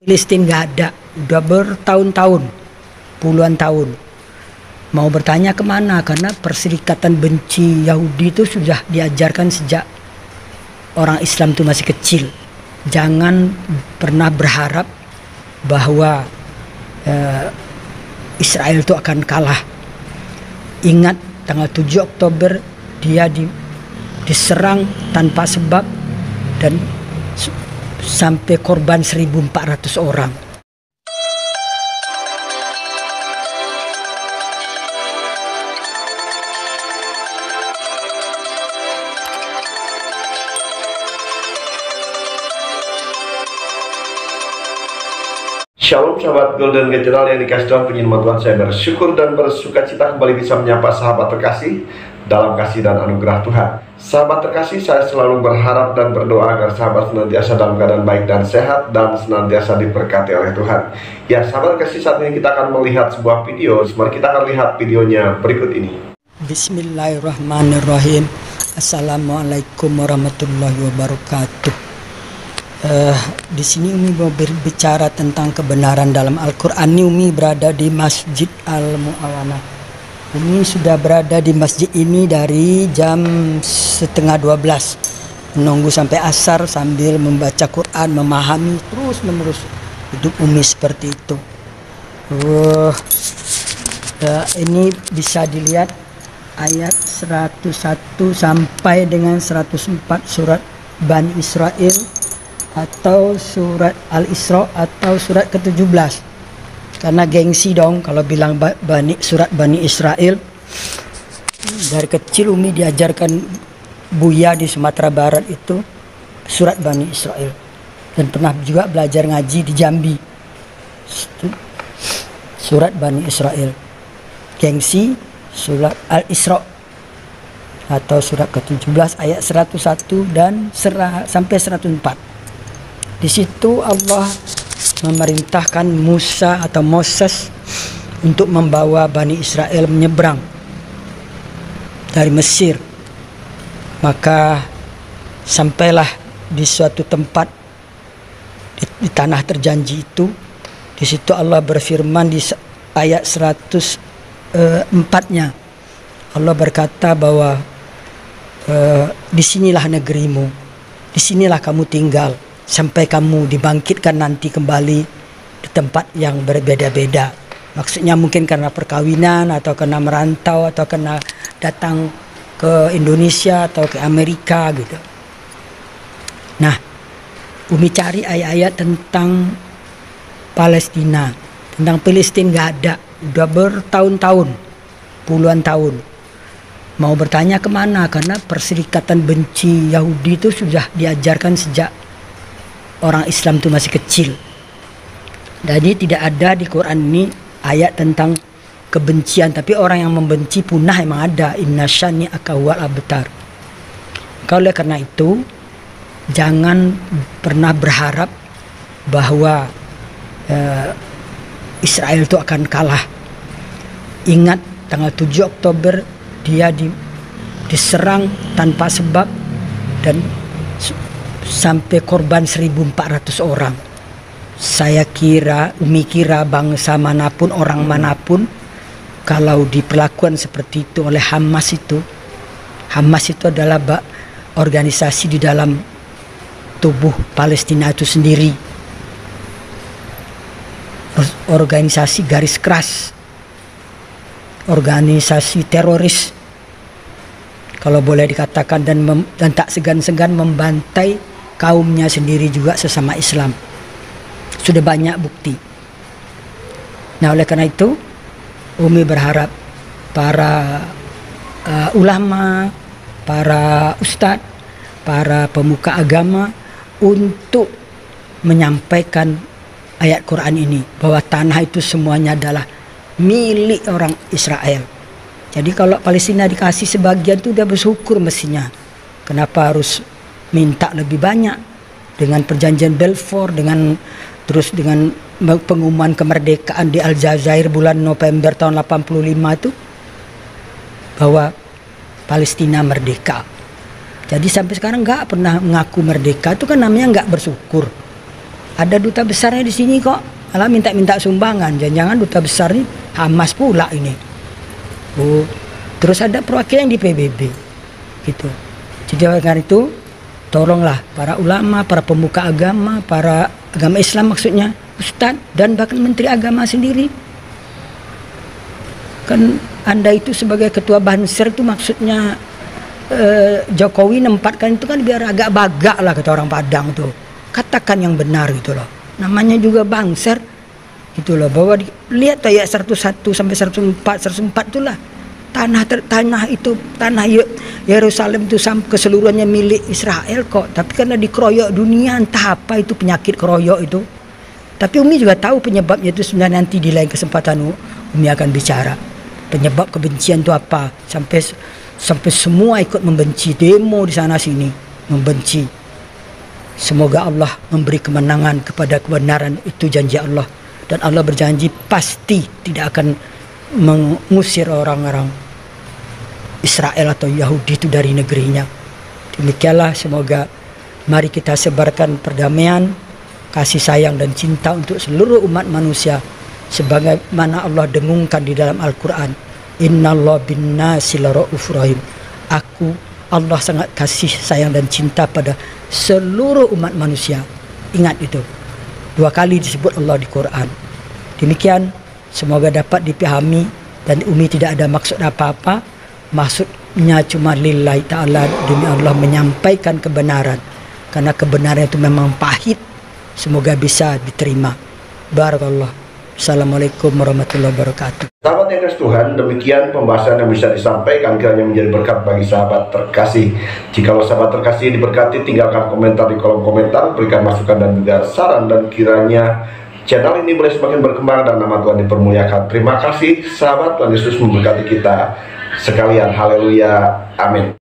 Palestina nggak ada, udah bertahun-tahun, puluhan tahun. Mau bertanya kemana? Karena perserikatan benci Yahudi itu sudah diajarkan sejak orang Islam itu masih kecil. Jangan pernah berharap bahwa Israel itu akan kalah. Ingat tanggal 7 Oktober dia diserang tanpa sebab dan sampai korban 1.400 orang. Shalom sahabat Golden General yang dikasih Tuhan, puji nama Tuhan, saya bersyukur dan bersuka cita kembali bisa menyapa sahabat terkasih dalam kasih dan anugerah Tuhan. Sahabat terkasih, saya selalu berharap dan berdoa agar sahabat senantiasa dalam keadaan baik dan sehat dan senantiasa diberkati oleh Tuhan. Ya sahabat terkasih, saat ini kita akan melihat sebuah video. Mari kita akan lihat videonya berikut ini. Bismillahirrahmanirrahim. Assalamualaikum warahmatullahi wabarakatuh. Di sini Umi mau berbicara tentang kebenaran dalam Al-Quran. Umi berada di Masjid Al-Mu'awanah. Umi sudah berada di masjid ini dari jam 11:30, menunggu sampai asar sambil membaca Quran, memahami terus-menerus. Hidup Umi seperti itu. Ini bisa dilihat ayat 101 sampai dengan 104 surat Bani Israel, atau surat Al-Isra, atau surat ke-17. Karena gengsi dong kalau bilang surat Bani Israel. Dari kecil Umi diajarkan Buya di Sumatera Barat itu surat Bani Israel, dan pernah juga belajar ngaji di Jambi. Surat Bani Israel, gengsi surat Al-Isra atau surat ke-17 ayat 101 dan sampai 104. Di situ Allah memerintahkan Musa atau Moses untuk membawa Bani Israel menyeberang dari Mesir. Maka sampailah di suatu tempat di tanah terjanji itu. Di situ Allah berfirman di ayat 104-nya. Allah berkata bahwa disinilah negerimu, disinilah kamu tinggal, sampai kamu dibangkitkan nanti kembali di tempat yang berbeda-beda. Maksudnya mungkin karena perkawinan, atau karena merantau, atau karena datang ke Indonesia atau ke Amerika gitu. Nah, Umi cari ayat-ayat tentang Palestina. Tentang Palestina nggak ada, udah bertahun-tahun, puluhan tahun. Mau bertanya kemana? Karena perserikatan benci Yahudi itu sudah diajarkan sejak orang Islam itu masih kecil. Jadi tidak ada di Quran ini ayat tentang kebencian, tapi orang yang membenci punah emang ada. Inna syani akawal abtar. Oleh karena itu, jangan pernah berharap bahwa Israel itu akan kalah. Ingat tanggal 7 Oktober dia diserang tanpa sebab dan sampai korban 1.400 orang. Umi kira bangsa manapun, orang manapun, kalau diperlakukan seperti itu oleh Hamas itu adalah organisasi di dalam tubuh Palestina itu sendiri, organisasi garis keras, organisasi teroris kalau boleh dikatakan, dan tak segan-segan membantai kaumnya sendiri juga, sesama Islam. Sudah banyak bukti. Nah, oleh karena itu Umi berharap para ulama, para ustadz, para pemuka agama untuk menyampaikan ayat Quran ini, bahwa tanah itu semuanya adalah milik orang Israel. Jadi kalau Palestina dikasih sebagian itu udah bersyukur mestinya. Kenapa harus minta lebih banyak? Dengan perjanjian Balfour, dengan pengumuman kemerdekaan di Aljazair bulan November tahun 85 itu, bahwa Palestina merdeka. Jadi sampai sekarang nggak pernah mengaku merdeka, itu kan namanya nggak bersyukur. Ada duta besarnya di sini kok, malah minta-minta sumbangan. Jangan-jangan duta besar nih Hamas pula ini. Oh, terus ada perwakilan di PBB, gitu. Jadi karena itu, tolonglah para ulama, para pemuka agama, para agama Islam maksudnya, Ustadz dan bahkan Menteri Agama sendiri. Kan Anda itu sebagai ketua Banser itu maksudnya Jokowi nempatkan itu kan biar agak bagak lah kata orang Padang tuh. Katakan yang benar gitu loh. Namanya juga Banser gitu loh. Bahwa lihat ayat 101 sampai 104 itulah tanah itu tanah Yerusalem itu keseluruhannya milik Israel kok. Tapi karena dikeroyok dunia entah apa itu penyakit keroyok itu. Tapi Umi juga tahu penyebabnya itu sebenarnya, nanti di lain kesempatan Umi akan bicara. Penyebab kebencian itu apa? Sampai semua ikut membenci, demo di sana sini membenci. Semoga Allah memberi kemenangan kepada kebenaran, itu janji Allah. Dan Allah berjanji pasti tidak akan mengusir orang-orang Israel atau Yahudi itu dari negerinya. Demikianlah, semoga mari kita sebarkan perdamaian, kasih sayang dan cinta untuk seluruh umat manusia. Sebagaimana Allah dengungkan di dalam Al-Quran, Innallaha bin-nasi laraufur rahim. Allah sangat kasih sayang dan cinta pada seluruh umat manusia. Ingat itu. 2 kali disebut Allah di Quran. Demikian, semoga dapat dipahami dan Umi tidak ada maksud apa-apa. Maksudnya cuma lillahi ta'ala, demi Allah menyampaikan kebenaran. Karena kebenaran itu memang pahit. Semoga bisa diterima. Barakallah. Assalamualaikum warahmatullahi wabarakatuh. Sahabat yang kasih Tuhan, demikian pembahasan yang bisa disampaikan, kiranya menjadi berkat bagi sahabat terkasih. Jikalau sahabat terkasih diberkati, tinggalkan komentar di kolom komentar, berikan masukan dan juga saran, dan kiranya channel ini boleh semakin berkembang dan nama Tuhan dipermuliakan. Terima kasih sahabat, Tuhan Yesus memberkati kita sekalian. Haleluya, amin.